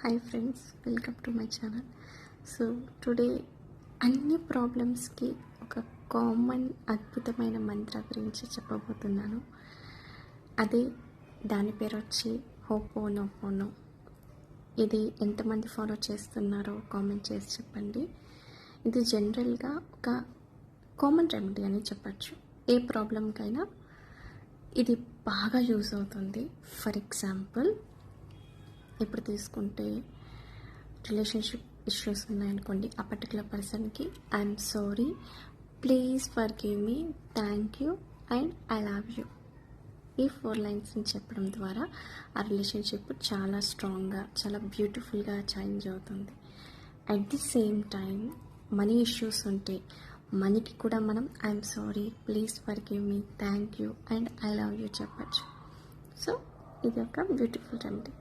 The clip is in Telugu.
Hi friends, welcome to my channel. So today అన్ని ప్రాబ్లమ్స్కి ఒక కామన్ అద్భుతమైన మంత్ర గురించి చెప్పబోతున్నాను. అదే దాని పేరు వచ్చి హోపోనోపోనో. ఇది ఎంతమంది ఫాలో చేస్తున్నారో కామెంట్ చేసి చెప్పండి. ఇది జనరల్గా ఒక కామన్ రెమెడీ అని చెప్పచ్చు. ఏ ప్రాబ్లంకైనా ఇది బాగా యూజ్ అవుతుంది. ఫర్ ఎగ్జాంపుల్, ఇప్పుడు తీసుకుంటే రిలేషన్షిప్ ఇష్యూస్ ఉన్నాయనుకోండి, ఆ పర్టికులర్ పర్సన్కి I'm sorry, please forgive me, thank you and I love you, ఈ 4 లైన్స్ని చెప్పడం ద్వారా ఆ రిలేషన్షిప్ చాలా స్ట్రాంగ్గా, చాలా బ్యూటిఫుల్గా చేంజ్ అవుతుంది. At the same time money issues ఉంటే మనీకి కూడా మనం I'm sorry, please forgive me, thank you and I love you చెప్పచ్చు. సో ఇది ఒక బ్యూటిఫుల్ రెమెడీ.